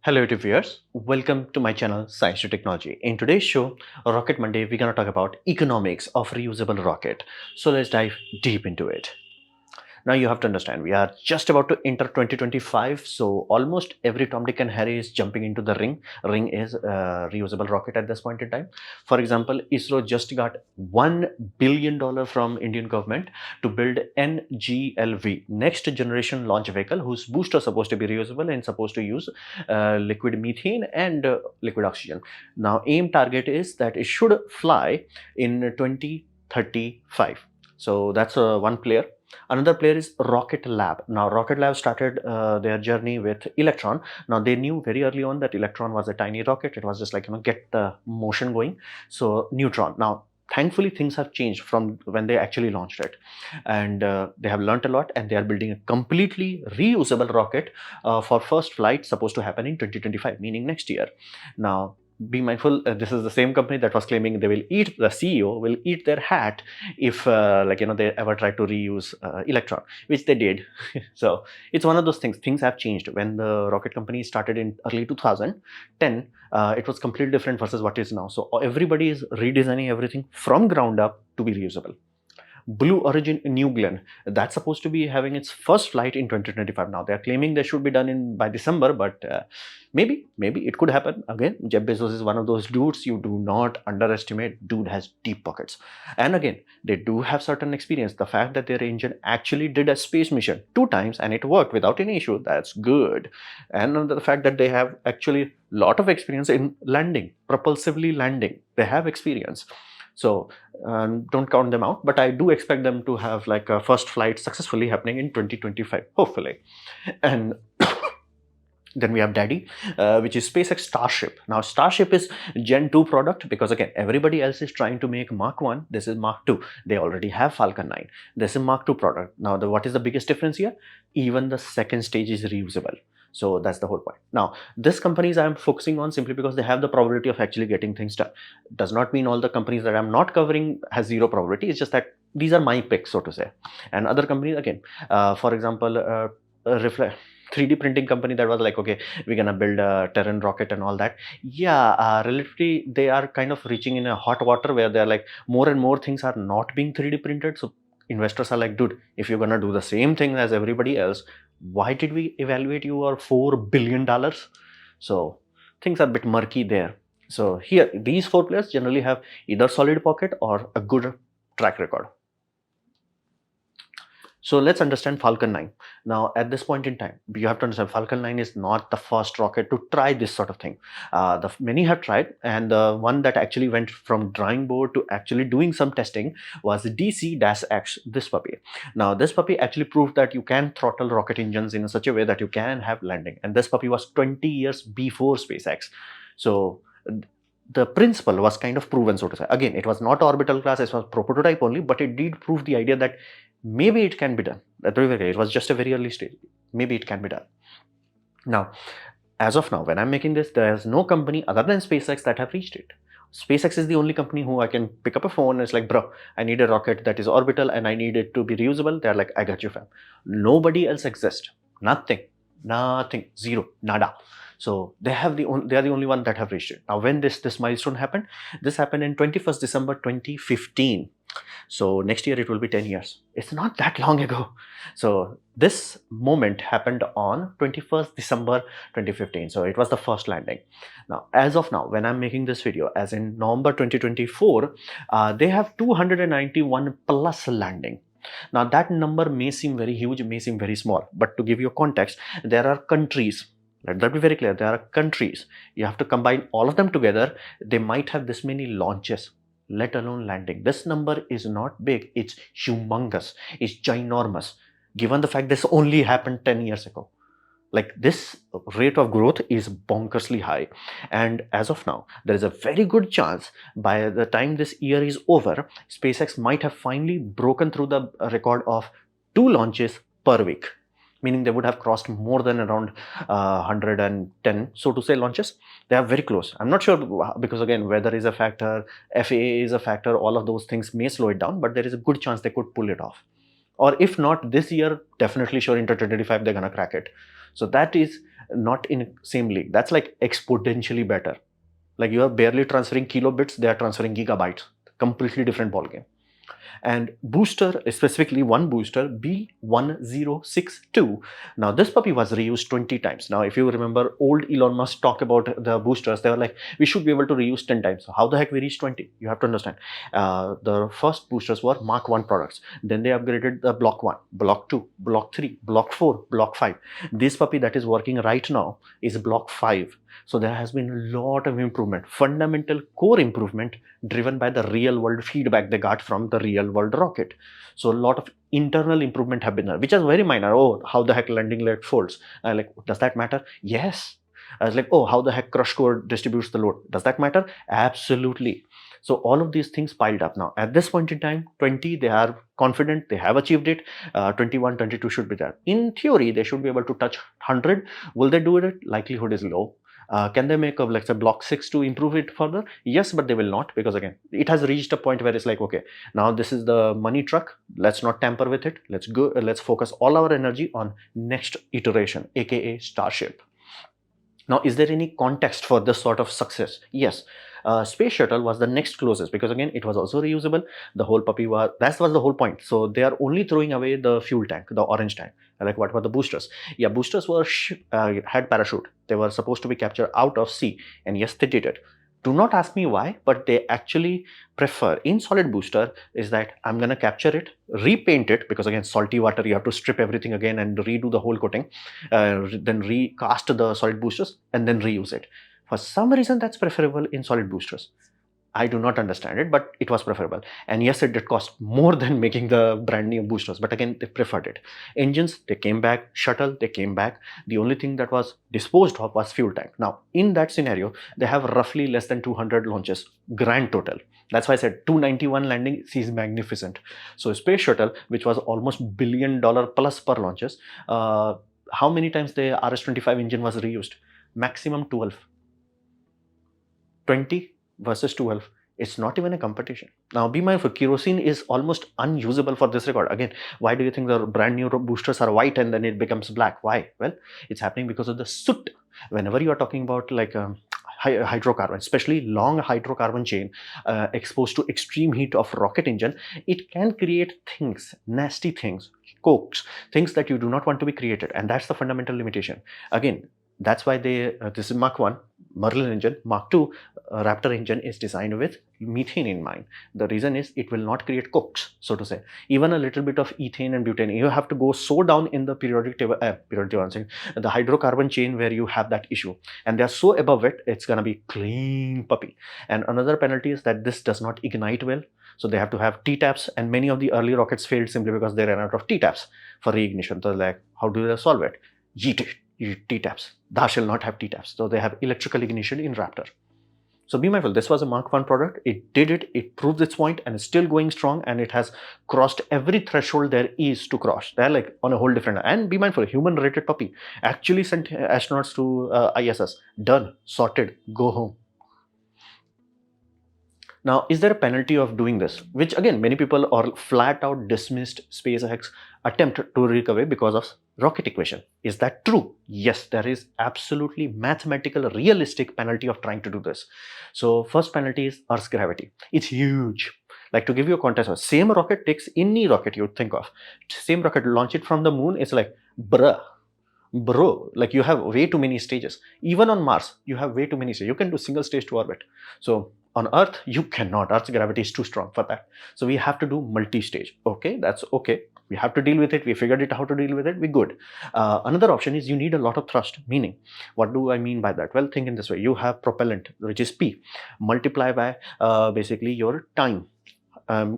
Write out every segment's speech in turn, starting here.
Hello YouTube viewers, welcome to my channel Science to Technology. In today's show, Rocket Monday, we're gonna talk about economics of reusable rocket. So let's dive deep into it. Now you have to understand, we are just about to enter 2025, so almost every Tom, Dick and Harry is jumping into the ring. Ring is reusable rocket at this point in time. For example, ISRO just got $1 billion from Indian government to build NGLV, next generation launch vehicle, whose booster is supposed to be reusable and supposed to use liquid methane and liquid oxygen. Now aim target is that it should fly in 2035. So that's one player. Another player is Rocket Lab. Now, Rocket Lab started their journey with Electron. Now, they knew very early on that Electron was a tiny rocket. It was just like, get the motion going. So, Neutron. Now, thankfully, things have changed from when they actually launched it. And they have learned a lot, and they are building a completely reusable rocket for first flight supposed to happen in 2025, meaning next year. Now, be mindful, this is the same company that was claiming they will eat, the CEO will eat their hat if they ever try to reuse Electron, which they did. So it's one of those things have changed. When the rocket company started in early 2010, it was completely different versus what is now. So everybody is redesigning everything from ground up to be reusable. Blue Origin New Glenn, that's supposed to be having its first flight in 2025. Now they are claiming they should be done by December, but maybe it could happen. Again, Jeff Bezos is one of those dudes you do not underestimate. Dude has deep pockets, and again, they do have certain experience. The fact that their engine actually did a space mission 2 times and it worked without any issue, that's good. And the fact that they have actually lot of experience in landing, propulsively landing, they have experience. So don't count them out, but I do expect them to have like a first flight successfully happening in 2025, hopefully. And then we have Daddy, which is SpaceX Starship. Now, Starship is Gen 2 product because again, everybody else is trying to make Mark 1. This is Mark 2. They already have Falcon 9. This is Mark 2 product. Now, what is the biggest difference here? Even the second stage is reusable. So that's the whole point. Now, this companies I'm focusing on simply because they have the probability of actually getting things done. Does not mean all the companies that I'm not covering has zero probability. It's just that these are my picks, so to say. And other companies, again, for example, 3D printing company that was like, okay, we're gonna build a Terran rocket and all that. Yeah, relatively, they are kind of reaching in a hot water where they're like more and more things are not being 3D printed. So investors are like, dude, if you're gonna do the same thing as everybody else, why did we evaluate you or $4 billion? So things are a bit murky there. So here, these 4 players generally have either solid pocket or a good track record. So let's understand Falcon 9. Now, at this point in time, you have to understand Falcon 9 is not the first rocket to try this sort of thing. Many have tried, and the one that actually went from drawing board to actually doing some testing was DC-X, this puppy. Now, this puppy actually proved that you can throttle rocket engines in such a way that you can have landing. And this puppy was 20 years before SpaceX. So the principle was kind of proven, so to say. Again, it was not orbital class, it was prototype only, but it did prove the idea that maybe it can be done. It was just a very early stage. Maybe it can be done. Now, as of now, when I'm making this, there's no company other than SpaceX that have reached it. SpaceX is the only company who I can pick up a phone and it's like, bro, I need a rocket that is orbital and I need it to be reusable. They're like, I got you, fam. Nobody else exists. Nothing, zero, nada. So they are the only one that have reached it. Now, when this milestone happened, this happened in 21st December 2015. So next year it will be 10 years. It's not that long ago. So this moment happened on 21st December 2015. So it was the first landing. Now, as of now, when I'm making this video, as in November 2024, they have 291 plus landing. Now that number may seem very huge, may seem very small, but to give you context, there are countries. Let that be very clear. There are countries. You have to combine all of them together. They might have this many launches, let alone landing. This number is not big. It's humongous. It's ginormous. Given the fact this only happened 10 years ago. Like, this rate of growth is bonkersly high. And as of now, there is a very good chance by the time this year is over, SpaceX might have finally broken through the record of 2 launches per week. Meaning they would have crossed more than around 110, so to say, launches. They are very close. I'm not sure because, again, weather is a factor, FAA is a factor, all of those things may slow it down, but there is a good chance they could pull it off. Or if not this year, definitely sure into 2025 they're going to crack it. So that is not in same league. That's like exponentially better. Like you are barely transferring kilobits, they are transferring gigabytes. Completely different ballgame. And booster, specifically one booster, B1062. Now this puppy was reused 20 times. Now if you remember old Elon Musk talk about the boosters, they were like, we should be able to reuse 10 times. So how the heck we reached 20? You have to understand. The first boosters were Mark 1 products. Then they upgraded the Block 1, Block 2, Block 3, Block 4, Block 5. This puppy that is working right now is Block 5. So there has been a lot of improvement, fundamental core improvement driven by the real world feedback they got from the real world rocket. So a lot of internal improvement have been there, which is very minor. Oh, how the heck landing leg folds? Like, does that matter? Yes. I was like, oh, how the heck crush core distributes the load? Does that matter? Absolutely. So all of these things piled up. Now at this point in time, 20, they are confident they have achieved it. 21, 22 should be there. In theory, they should be able to touch 100. Will they do it? Likelihood is low. Can they make a, let's say, Block 6 to improve it further? Yes, but they will not, because again, it has reached a point where it's like, okay, now this is the money truck. Let's not tamper with it. Let's go. Let's focus all our energy on next iteration, aka Starship. Now, is there any context for this sort of success? Yes. Space shuttle was the next closest, because again it was also reusable. The whole puppy was, that was the whole point. So they are only throwing away the fuel tank, the orange tank. Like, what were the boosters? Yeah, boosters were had parachute. They were supposed to be captured out of sea, and yes, they did it. Do not ask me why, but they actually prefer in solid booster is that I'm gonna capture it, repaint it, because again salty water, you have to strip everything again and redo the whole coating, then recast the solid boosters and then reuse it. For some reason that's preferable in solid boosters. I do not understand it, but it was preferable. And yes, it did cost more than making the brand new boosters, but again, they preferred it. Engines, they came back. Shuttle, they came back. The only thing that was disposed of was fuel tank. Now, in that scenario, they have roughly less than 200 launches, grand total. That's why I said 291 landing is magnificent. So Space Shuttle, which was almost $1 billion plus per launches, how many times the RS-25 engine was reused? Maximum 12. 20 versus 12, it's not even a competition. Now be mindful, kerosene is almost unusable for this record. Again, why do you think the brand new boosters are white and then it becomes black? Why? Well, it's happening because of the soot. Whenever you are talking about like hydrocarbon, especially long hydrocarbon chain exposed to extreme heat of rocket engine, it can create things, nasty things, cokes, things that you do not want to be created, and that's the fundamental limitation. Again, that's why they this is Mark 1 Merlin engine. Mark 2 Raptor engine is designed with methane in mind. The reason is it will not create cokes, so to say. Even a little bit of ethane and butane, you have to go so down in the periodic table, the hydrocarbon chain where you have that issue, and they are so above it, it's gonna be clean puppy. And another penalty is that this does not ignite well, so they have to have T-taps, and many of the early rockets failed simply because they ran out of T-taps for reignition. So like, how do they solve it? T-taps. Thou shall not have T-taps. So they have electrical ignition in Raptor. So be mindful, this was a Mark 1 product. It did it, it proved its point, and it's still going strong, and it has crossed every threshold there is to cross. They're like on a whole different, and be mindful, human rated puppy actually sent astronauts to ISS. Done, sorted, go home. Now, is there a penalty of doing this? Which again, many people are flat out dismissed SpaceX attempt to recover because of rocket equation. Is that true? Yes, there is absolutely mathematical, realistic penalty of trying to do this. So first penalty is Earth's gravity. It's huge. Like, to give you a context, same rocket takes any rocket you think of. Same rocket, launch it from the moon, it's like, bro, like you have way too many stages. Even on Mars, you have way too many stages. You can do single stage to orbit. So on Earth, you cannot. Earth's gravity is too strong for that. So we have to do multi-stage. Okay, that's okay. We have to deal with it. We figured it how to deal with it. We're good. Another option is you need a lot of thrust. Meaning, what do I mean by that? Well, think in this way. You have propellant, which is P, multiply by basically your time.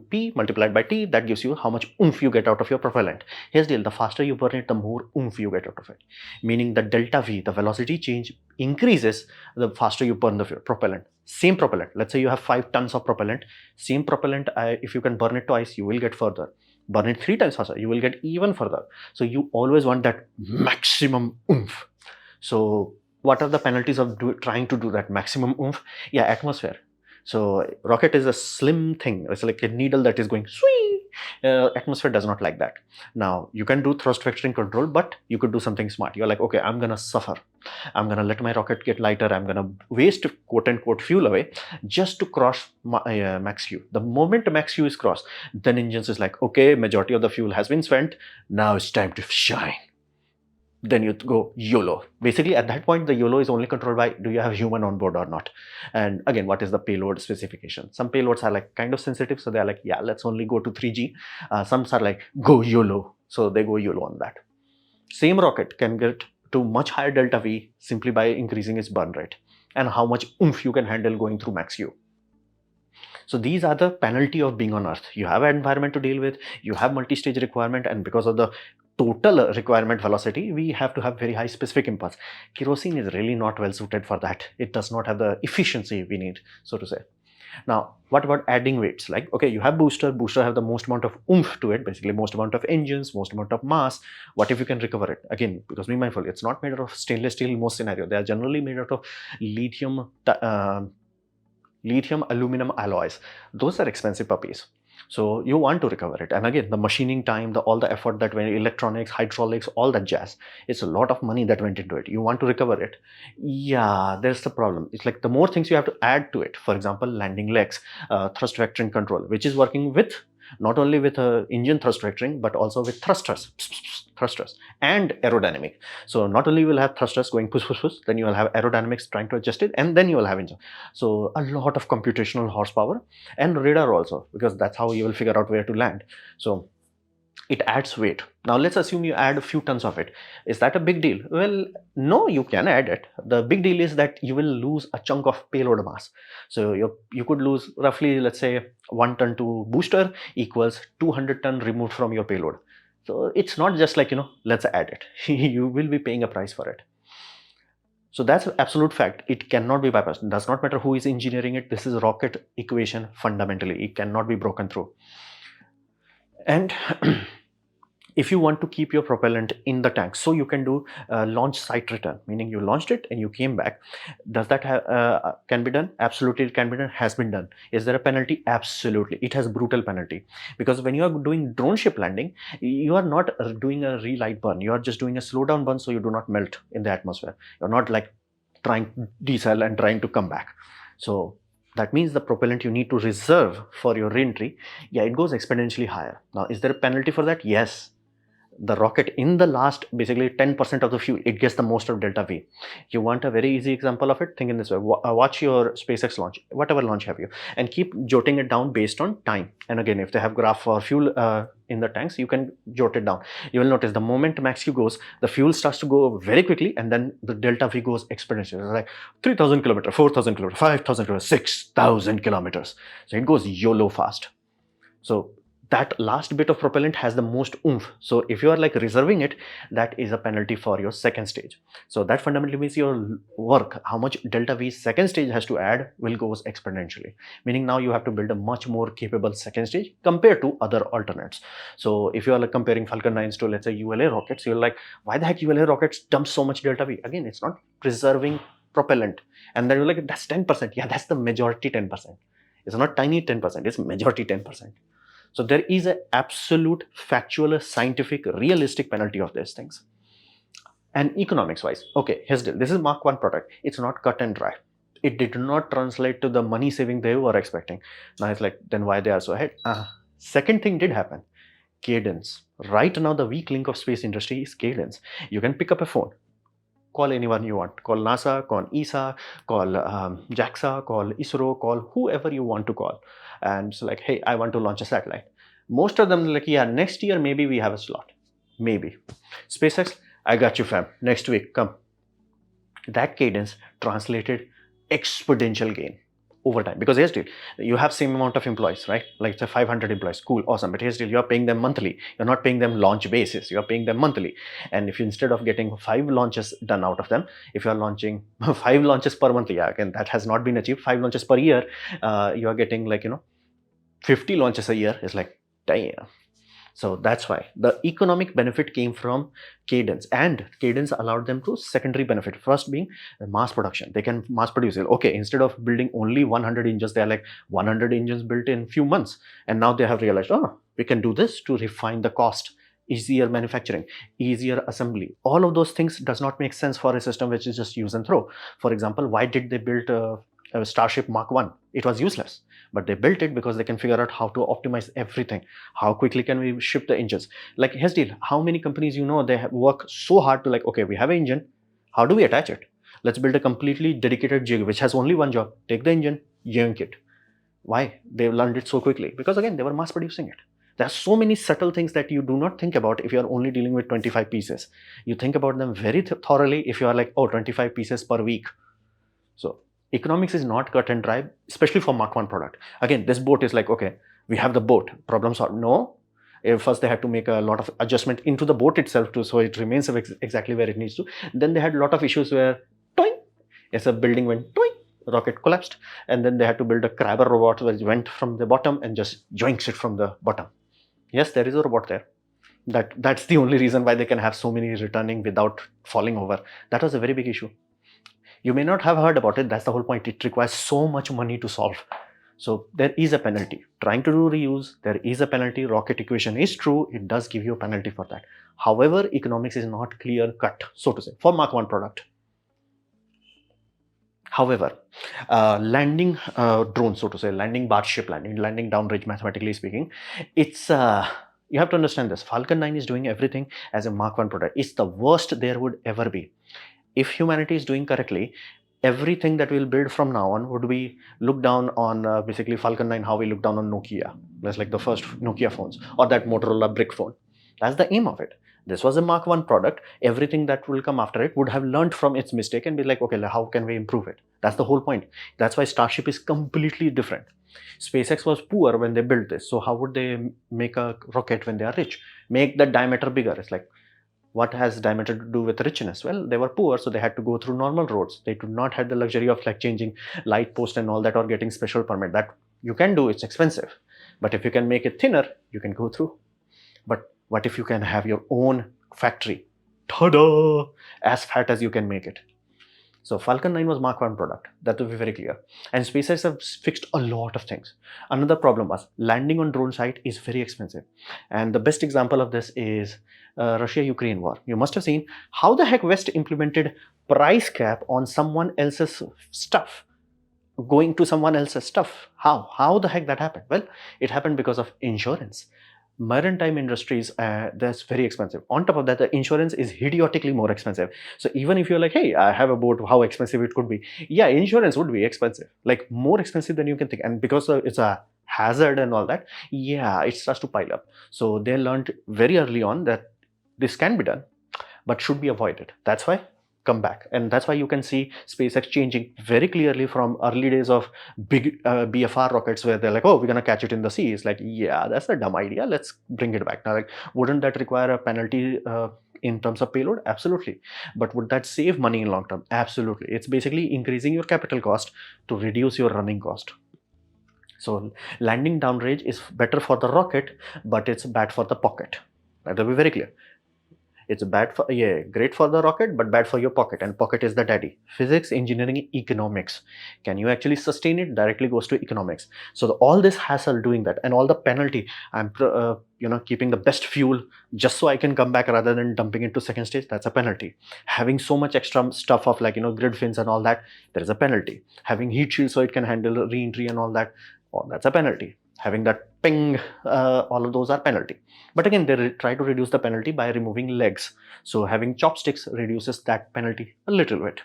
P multiplied by T, that gives you how much oomph you get out of your propellant. Here's the deal, the faster you burn it, the more oomph you get out of it. Meaning the delta V, the velocity change increases the faster you burn the propellant. Same propellant, let's say you have 5 tons of propellant. Same propellant, if you can burn it twice, you will get further. Burn it 3 times faster, you will get even further. So you always want that maximum oomph. So what are the penalties of trying to do that maximum oomph? Yeah, atmosphere. So rocket is a slim thing. It's like a needle that is going swee. Atmosphere does not like that. Now you can do thrust vectoring control, but you could do something smart. You're like, okay, I'm gonna suffer. I'm going to let my rocket get lighter. I'm going to waste quote unquote fuel away just to cross my, max Q. The moment max Q is crossed, then engines is like, okay, majority of the fuel has been spent. Now it's time to shine. Then you go YOLO. Basically, at that point, the YOLO is only controlled by do you have human on board or not. And again, what is the payload specification? Some payloads are like kind of sensitive, so they're like, yeah, let's only go to 3G. Some are like, go YOLO. So they go YOLO on that. Same rocket can get to much higher delta V simply by increasing its burn rate and how much oomph you can handle going through max Q. So these are the penalty of being on Earth. You have an environment to deal with, you have multi-stage requirement, and because of the total requirement velocity, we have to have very high specific impulse. Kerosene is really not well suited for that. It does not have the efficiency we need, so to say. Now, what about adding weights? Like, okay, you have booster have the most amount of oomph to it, basically most amount of engines, most amount of mass. What if you can recover it? Again, because be mindful, it's not made out of stainless steel in most scenario. They are generally made out of lithium aluminum alloys. Those are expensive puppies. So you want to recover it. And again, the machining time, all the effort that went, electronics, hydraulics, all that jazz. It's a lot of money that went into it. You want to recover it. Yeah, there's the problem. It's like the more things you have to add to it. For example, landing legs, thrust vectoring control, which is working with not only with engine thrust vectoring, but also with thrusters and aerodynamic. So not only will have thrusters going push, then you will have aerodynamics trying to adjust it, and then you will have engine. So a lot of computational horsepower and radar also, because that's how you will figure out where to land. So it adds weight. Now let's assume you add a few tons of it. Is that a big deal? Well, no, you can add it. The big deal is that you will lose a chunk of payload mass. So you could lose roughly, let's say 1 ton to booster equals 200 ton removed from your payload. So it's not just like, let's add it. You will be paying a price for it. So that's an absolute fact. It cannot be bypassed. It does not matter who is engineering it. This is a rocket equation fundamentally. It cannot be broken through. And if you want to keep your propellant in the tank, so you can do launch site return, meaning you launched it and you came back. Does that can be done? Absolutely, it can be done. Has been done. Is there a penalty? Absolutely, it has brutal penalty, because when you are doing drone ship landing, you are not doing a relight burn. You are just doing a slow down burn, so you do not melt in the atmosphere. You're not like trying to decel and trying to come back. So that means the propellant you need to reserve for your re-entry, yeah, it goes exponentially higher. Now, is there a penalty for that? Yes. The rocket in the last, basically 10% of the fuel, it gets the most of delta V. You want a very easy example of it? Think in this way. Watch your SpaceX launch, whatever launch have you, and keep jotting it down based on time. And again, if they have graph for fuel in the tanks, you can jot it down. You will notice the moment max Q goes, the fuel starts to go very quickly, and then the delta V goes exponentially. It's like 3,000 kilometers, 4,000 kilometers, 5,000 kilometers, 6,000 kilometers. So it goes YOLO fast. So that last bit of propellant has the most oomph. So if you are like reserving it, that is a penalty for your second stage. So that fundamentally means your work, how much delta V second stage has to add, will goes exponentially. Meaning now you have to build a much more capable second stage compared to other alternates. So if you are like comparing Falcon 9s to, let's say, ULA rockets, you're like, why the heck ULA rockets dump so much delta V? Again, it's not preserving propellant. And then you're like, that's 10%. Yeah, that's the majority 10%. It's not tiny 10%, it's majority 10%. So there is an absolute factual, scientific, realistic penalty of these things. And economics wise, okay, here's the deal. This is Mark 1 product. It's not cut and dry. It did not translate to the money saving they were expecting. Now it's like, then why they are so ahead? Second thing did happen. Cadence. Right now the weak link of space industry is cadence. You can pick up a phone, call anyone you want. Call NASA, call ESA, call JAXA, call ISRO, call whoever you want to call. And it's like, hey, I want to launch a satellite. Most of them are like, yeah, next year maybe we have a slot. Maybe. SpaceX, I got you fam. Next week, come. That cadence translated exponential gain over time. Because here's the deal, you have same amount of employees, right? Like say 500 employees, cool, awesome. But here's the deal, you're paying them monthly. You're not paying them launch basis. You're paying them monthly. And if you, instead of getting 5 launches done out of them, if you're launching 5 launches per month, yeah, again, that has not been achieved. 5 launches per year, you're getting like, 50 launches a year. Is like, damn. So that's why the economic benefit came from cadence, and cadence allowed them to secondary benefit. First being mass production. They can mass produce it. Okay, instead of building only 100 engines, they're like 100 engines built in few months. And now they have realized, oh, we can do this to refine the cost easier manufacturing, easier assembly. All of those things does not make sense for a system which is just use and throw. For example, why did they build a Starship Mark 1? It was useless, but they built it because they can figure out how to optimize everything. How quickly can we ship the engines? Like here's the deal, how many companies they have work so hard to like, okay, we have an engine, how do we attach it? Let's build a completely dedicated jig which has only one job: take the engine, yank it. Why? They learned it so quickly because again, they were mass producing it. There are so many subtle things that you do not think about if you are only dealing with 25 pieces. You think about them very thoroughly if you are like, oh, 25 pieces per week. So economics is not cut and dry, especially for Mark 1 product. Again, this boat is like, okay, we have the boat, problem solved. No. First they had to make a lot of adjustment into the boat itself too, so it remains exactly where it needs to. Then they had a lot of issues where, toing, as a building went, toing, rocket collapsed, and then they had to build a crabber robot which went from the bottom and just joints it from the bottom. Yes, there is a robot there. That's the only reason why they can have so many returning without falling over. That was a very big issue. You may not have heard about it. That's the whole point. It requires so much money to solve. So there is a penalty. Trying to do reuse, there is a penalty. Rocket equation is true. It does give you a penalty for that. However, economics is not clear cut, so to say, for Mark 1 product. However, landing drone, so to say, landing barge ship landing downrange, mathematically speaking, it's you have to understand this. Falcon 9 is doing everything as a Mark 1 product. It's the worst there would ever be. If humanity is doing correctly, everything that we'll build from now on would be look down on basically Falcon 9, how we look down on Nokia. That's like the first Nokia phones or that Motorola brick phone. That's the aim of it. This was a Mark 1 product. Everything that will come after it would have learned from its mistake and be like, okay, how can we improve it? That's the whole point. That's why Starship is completely different. SpaceX was poor when they built this. So how would they make a rocket when they are rich? Make the diameter bigger. It's like, what has diameter to do with richness? Well, they were poor, so they had to go through normal roads. They did not have the luxury of like changing light post and all that or getting special permit. That you can do, it's expensive. But if you can make it thinner, you can go through. But what if you can have your own factory? Ta-da! As fat as you can make it. So Falcon 9 was Mark 1 product. That will be very clear. And SpaceX have fixed a lot of things. Another problem was landing on drone site is very expensive. And the best example of this is Russia-Ukraine war. You must have seen how the heck West implemented price cap on someone else's stuff. Going to someone else's stuff. How the heck that happened? Well, it happened because of insurance. Maritime industries, that's very expensive. On top of that, the insurance is idiotically more expensive. So even if you're like, hey, I have a boat, how expensive it could be? Yeah, insurance would be expensive, like more expensive than you can think. And because it's a hazard and all that, yeah, it starts to pile up. So they learned very early on that this can be done, but should be avoided. That's why come back. And that's why you can see SpaceX changing very clearly from early days of big BFR rockets where they're like, oh, we're going to catch it in the sea. It's like, yeah, that's a dumb idea. Let's bring it back. Now, like, wouldn't that require a penalty in terms of payload? Absolutely. But would that save money in long term? Absolutely. It's basically increasing your capital cost to reduce your running cost. So landing downrange is better for the rocket, but it's bad for the pocket. That will be very clear. It's bad for, yeah, great for the rocket, but bad for your pocket. And pocket is the daddy. Physics, engineering, economics. Can you actually sustain it? Directly goes to economics. So all this hassle doing that and all the penalty, I'm keeping the best fuel just so I can come back rather than dumping it to second stage. That's a penalty. Having so much extra stuff of like, grid fins and all that, there is a penalty. Having heat shield so it can handle re-entry and all that, oh, that's a penalty. Having that ping, all of those are penalty. But again, they try to reduce the penalty by removing legs. So having chopsticks reduces that penalty a little bit.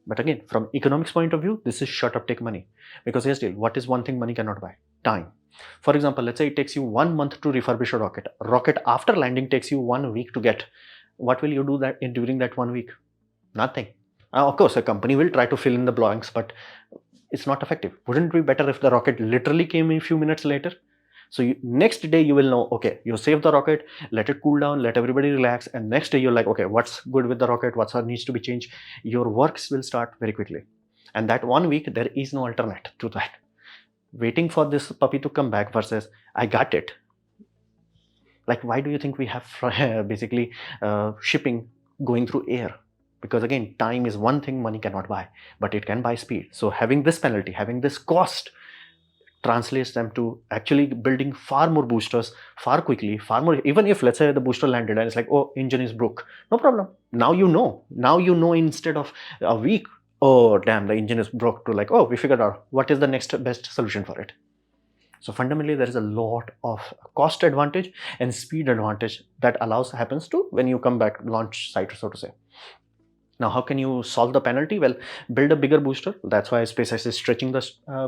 But again, from economics point of view, this is shut up take money. Because here's the deal, what is one thing money cannot buy? Time. For example, let's say it takes you 1 month to refurbish a rocket. A rocket after landing takes you 1 week to get. What will you do during that 1 week? Nothing. Of course, a company will try to fill in the blanks, but it's not effective. Wouldn't it be better if the rocket literally came in a few minutes later? So next day you will know, okay, you save the rocket, let it cool down, let everybody relax, and next day you're like, okay, what's good with the rocket, what needs to be changed? Your works will start very quickly. And that 1 week, there is no alternate to that. Waiting for this puppy to come back versus, I got it. Like, why do you think we have basically shipping going through air? Because again, time is one thing money cannot buy, but it can buy speed. So having this penalty, having this cost, translates them to actually building far more boosters far quickly, far more. Even if, let's say, the booster landed and it's like, oh, engine is broke, no problem. Now you know instead of a week, oh damn, the engine is broke, to like, oh, we figured out what is the next best solution for it. So fundamentally, there is a lot of cost advantage and speed advantage that happens to when you come back launch site, so to say. Now, how can you solve the penalty? Well, build a bigger booster. That's why SpaceX is stretching the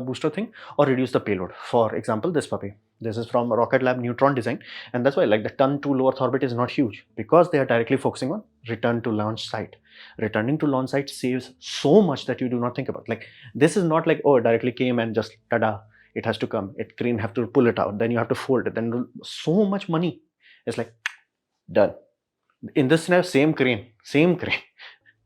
booster thing, or reduce the payload. For example, this puppy. This is from Rocket Lab Neutron design. And that's why like the ton to low Earth orbit is not huge, because they are directly focusing on return to launch site. Returning to launch site saves so much that you do not think about. Like, this is not like, oh, it directly came and just tada, it has to come. Crane have to pull it out. Then you have to fold it. Then so much money. It's like, done. In this scenario, same crane.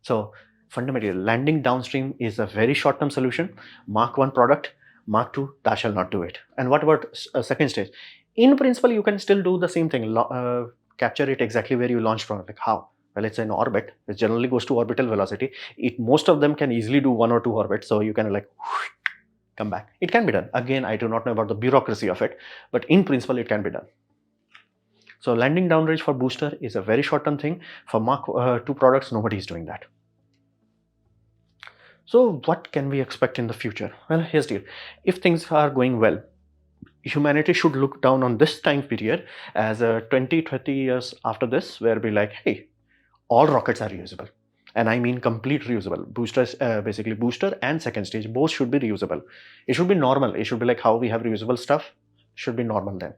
So fundamentally, landing downstream is a very short-term solution. Mark 1 product, Mark 2, that shall not do it. And what about second stage? In principle, you can still do the same thing, capture it exactly where you launched from. Like how? Well, it's in orbit. It generally goes to orbital velocity. Most of them can easily do 1 or 2 orbits, so you can like come back. It can be done. Again, I do not know about the bureaucracy of it, but in principle, it can be done. So landing downrange for booster is a very short-term thing. For Mark 2 products, nobody is doing that. So what can we expect in the future? Well, here's the deal. If things are going well, humanity should look down on this time period as 20, 30 years after this, where we're like, hey, all rockets are reusable. And I mean complete reusable. Boosters, basically booster and second stage, both should be reusable. It should be normal. It should be like how we have reusable stuff, should be normal then.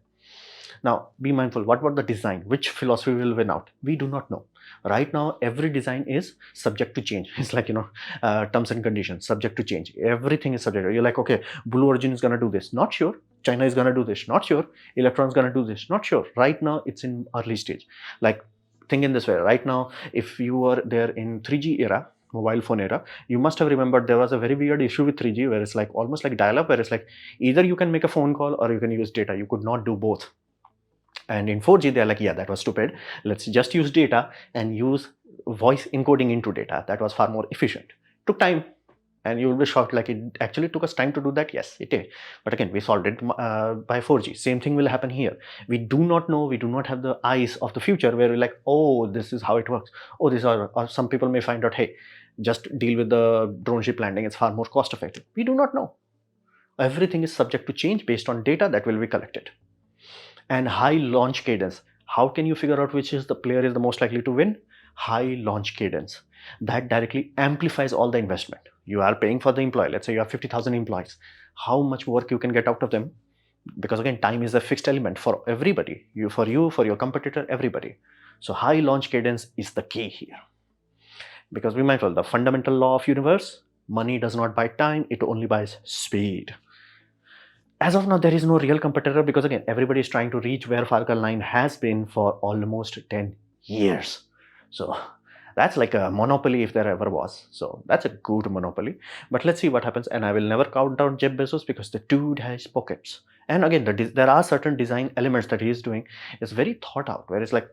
Now, be mindful, what about the design? Which philosophy will win out? We do not know. Right now, every design is subject to change. It's like, terms and conditions, subject to change. Everything is subject. You're like, okay, Blue Origin is going to do this. Not sure. China is going to do this. Not sure. Electron is going to do this. Not sure. Right now, it's in early stage. Like, think in this way. Right now, if you were there in 3G era, mobile phone era, you must have remembered there was a very weird issue with 3G where it's like almost like dial-up, where it's like either you can make a phone call or you can use data. You could not do both. And in 4G, they're like, yeah, that was stupid. Let's just use data and use voice encoding into data. That was far more efficient. Took time. And you will be shocked, like it actually took us time to do that. Yes, it did. But again, we solved it by 4G. Same thing will happen here. We do not know, we do not have the eyes of the future where we're like, oh, this is how it works. Oh, these are, or some people may find out, hey, just deal with the drone ship landing. It's far more cost effective. We do not know. Everything is subject to change based on data that will be collected. And high launch cadence. How can you figure out which is the player is the most likely to win? High launch cadence. That directly amplifies all the investment. You are paying for the employee. Let's say you have 50,000 employees. How much work you can get out of them? Because again, time is a fixed element for everybody. For your competitor, everybody. So high launch cadence is the key here. Because be mindful, the fundamental law of universe, money does not buy time, it only buys speed. As of now, there is no real competitor because again, everybody is trying to reach where Falcon 9 has been for almost 10 years. So that's like a monopoly if there ever was. So that's a good monopoly. But let's see what happens. And I will never count down Jeff Bezos because the dude has pockets. And again, there are certain design elements that he is doing. It's very thought out, where it's like,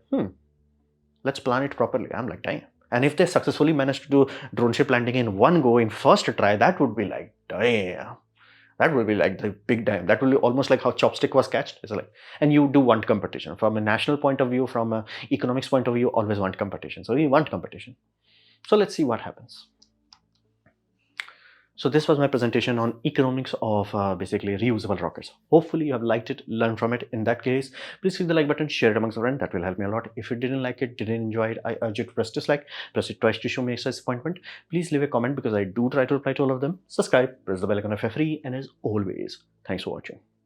let's plan it properly. I'm like, damn. And if they successfully manage to do drone ship landing in one go in first try, that would be like, damn. That will be like the big time. That will be almost like how chopstick was catched. It's like, and you do want competition. From a national point of view, from an economics point of view, always want competition. So we want competition. So let's see what happens. So this was my presentation on economics of basically reusable rockets. Hopefully you have liked it, learned from it. In that case, please click the like button, share it amongst your friends. That will help me a lot. If you didn't like it, didn't enjoy it, I urge you to press dislike. Press it twice to show me extra disappointment. Please leave a comment because I do try to reply to all of them. Subscribe, press the bell icon if you're free, and as always, thanks for watching.